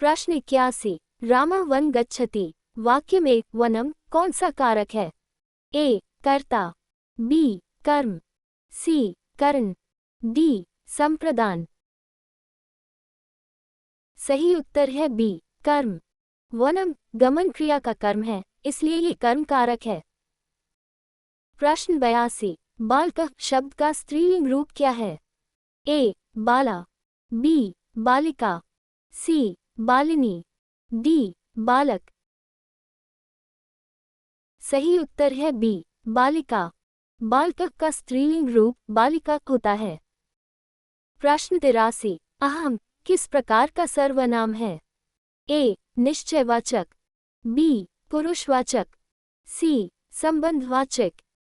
प्रश्न 81। रामः वन गच्छति वाक्य में वनम कौन सा कारक है? ए कर्ता, बी कर्म, सी कर्ण, डी संप्रदान। सही उत्तर है बी कर्म। वनम गमन क्रिया का कर्म है, इसलिए ये कर्म कारक है। प्रश्न 82। बालक शब्द का स्त्रीलिंग रूप क्या है? ए बाला, बी बालिका, सी बालिनी, डी बालक। सही उत्तर है बी बालिका। बालक का स्त्रीलिंग रूप बालिका होता है। प्रश्न 83। अहम किस प्रकार का सर्वनाम है? ए निश्चयवाचक, बी पुरुषवाचक, सी संबंधवाचक,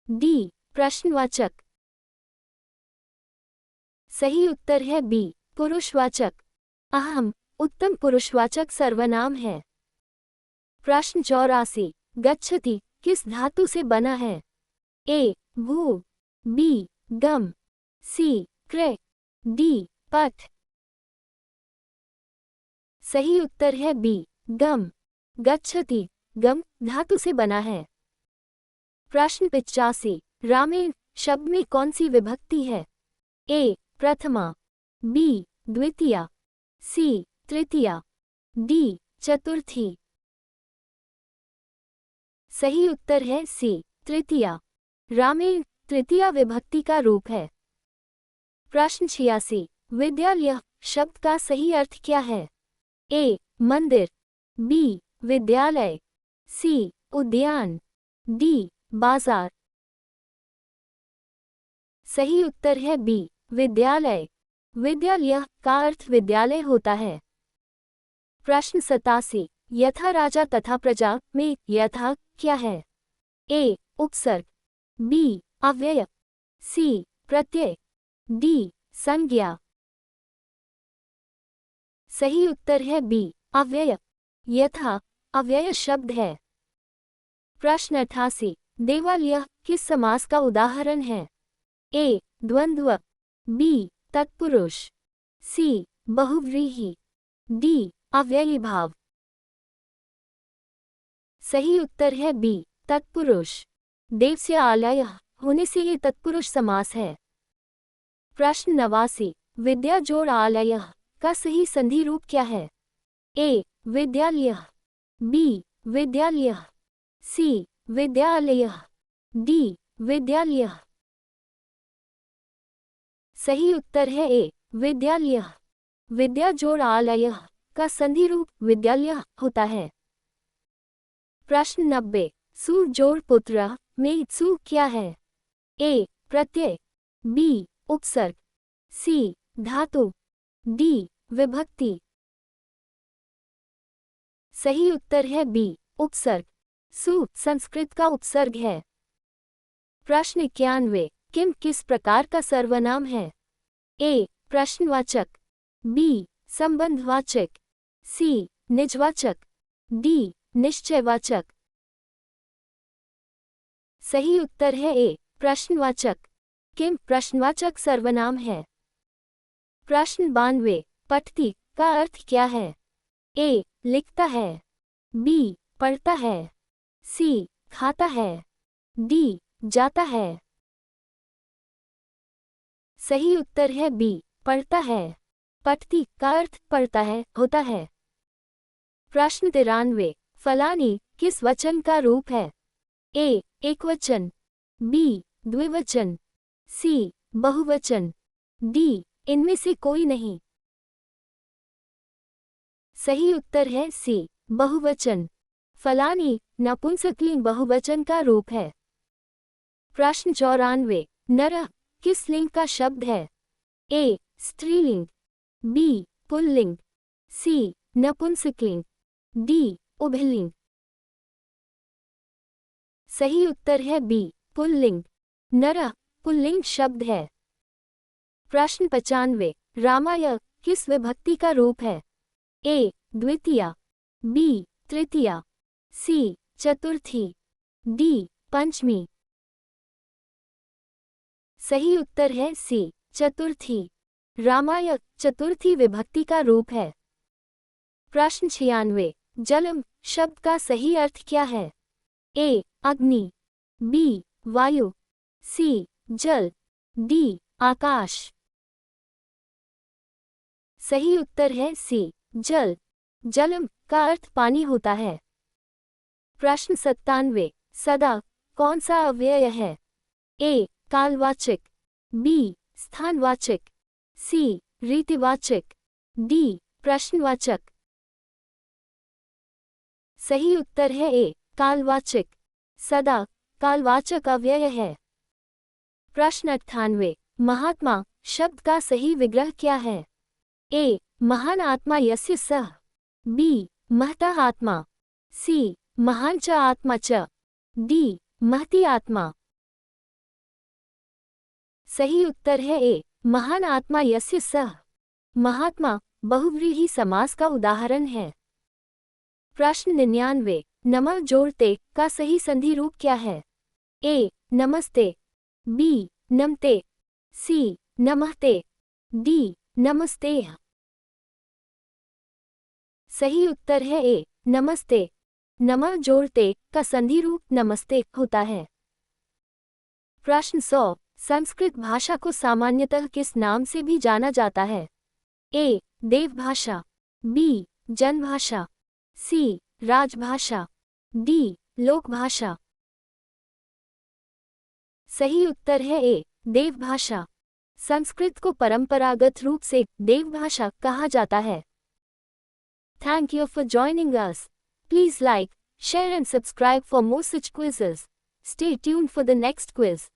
डी प्रश्नवाचक। सही उत्तर है बी पुरुषवाचक। अहम उत्तम पुरुषवाचक सर्वनाम है। प्रश्न 84। गच्छति किस धातु से बना है? ए भू, बी गम, सी क्रय, डी पठ। सही उत्तर है बी गम। गच्छति गम धातु से बना है। प्रश्न 85। रामेण शब्द में कौन सी विभक्ति है? ए प्रथमा, बी द्वितीया, सी तृतीया, डी चतुर्थी। सही उत्तर है सी तृतीया। रामेण तृतीया विभक्ति का रूप है। प्रश्न 86। विद्यालय शब्द का सही अर्थ क्या है? ए मंदिर, बी विद्यालय, सी उद्यान, डी बाजार। सही उत्तर है बी विद्यालय। विद्यालय का अर्थ विद्यालय होता है। प्रश्न 87। यथा राजा तथा प्रजा में यथा क्या है? ए उपसर्ग, बी अव्यय, सी प्रत्यय, डी संज्ञा। सही उत्तर है बी अव्यय। यथा अव्यय शब्द है। प्रश्न 88। देवालय किस समास का उदाहरण है? ए द्वंद्व, बी तत्पुरुष, सी बहुव्रीहि, डी अव्ययी भाव। सही उत्तर है बी तत्पुरुष। देवस्य आलय होने से ये तत्पुरुष समास है। प्रश्न 89। विद्या जोड़ आलय का सही संधि रूप क्या है? ए विद्यालय, बी विद्यालय, सी विद्यालय, डी विद्यालय। सही उत्तर है ए विद्यालय। विद्या जोड़ आलय का संधि रूप विद्यालय होता है। प्रश्न 90। सु जोड़ पुत्र में सु क्या है? ए प्रत्यय, बी उपसर्ग, सी धातु, डी विभक्ति। सही उत्तर है बी उपसर्ग। सु संस्कृत का उपसर्ग है। प्रश्न 91। किम किस प्रकार का सर्वनाम है? ए प्रश्नवाचक, बी संबंधवाचक, सी निजवाचक, डी निश्चयवाचक। सही उत्तर है ए प्रश्नवाचक। किम प्रश्नवाचक सर्वनाम है। प्रश्न 92। पठति का अर्थ क्या है? ए लिखता है, बी पढ़ता है, सी खाता है, डी जाता है। सही उत्तर है बी पढ़ता है। पठति का अर्थ पढ़ता है होता है। प्रश्न 93। फलानी किस वचन का रूप है? ए एकवचन, बी द्विवचन, सी बहुवचन, डी इनमें से कोई नहीं। सही उत्तर है सी बहुवचन। फलानी नपुंसकलिंग बहुवचन का रूप है। प्रश्न 94। नर किस लिंग का शब्द है? ए स्त्रीलिंग, बी पुल्लिंग, सी नपुंसकलिंग, डी उभयलिंग। सही उत्तर है बी पुल्लिंग। नर पुल्लिंग शब्द है। प्रश्न 95। रामाय किस विभक्ति का रूप है? ए द्वितीया, बी तृतीया, सी चतुर्थी, डी पंचमी। सही उत्तर है सी चतुर्थी। रामाय चतुर्थी विभक्ति का रूप है। प्रश्न 96। जलम शब्द का सही अर्थ क्या है? ए. अग्नि, बी. वायु, सी. जल, डी. आकाश। सही उत्तर है सी. जल। जलम का अर्थ पानी होता है। प्रश्न 97। सदा कौन सा अव्यय है? ए. कालवाचक, बी. स्थानवाचक, सी. रीतिवाचक, डी. प्रश्नवाचक। सही उत्तर है ए. कालवाचक। सदा कालवाचक अव्यय है। प्रश्न 98। महात्मा शब्द का सही विग्रह क्या है? ए. महान आत्मा यस्य सः, बी. महतः आत्मा, सी. महान च आत्मा च, डी. महती आत्मा। सही उत्तर है ए. महान आत्मा यस्य सः। महात्मा बहुव्रीहि समास का उदाहरण है। प्रश्न 99। नमः जोड़ते का सही संधि रूप क्या है? ए. नमस्ते, बी. नमते, सी. नमस्ते, डी. नमस्ते। सही उत्तर है ए. नमस्ते। नमः जोड़ते का संधि रूप नमस्ते होता है। प्रश्न 100। संस्कृत भाषा को सामान्यतः किस नाम से भी जाना जाता है? ए. देवभाषा, बी. जनभाषा, सी. राजभाषा, डी. लोकभाषा। सही उत्तर है ए. देवभाषा। संस्कृत को परंपरागत रूप से देवभाषा कहा जाता है। Thank you for joining us. Please like, share and subscribe for more such quizzes. Stay tuned for the next quiz.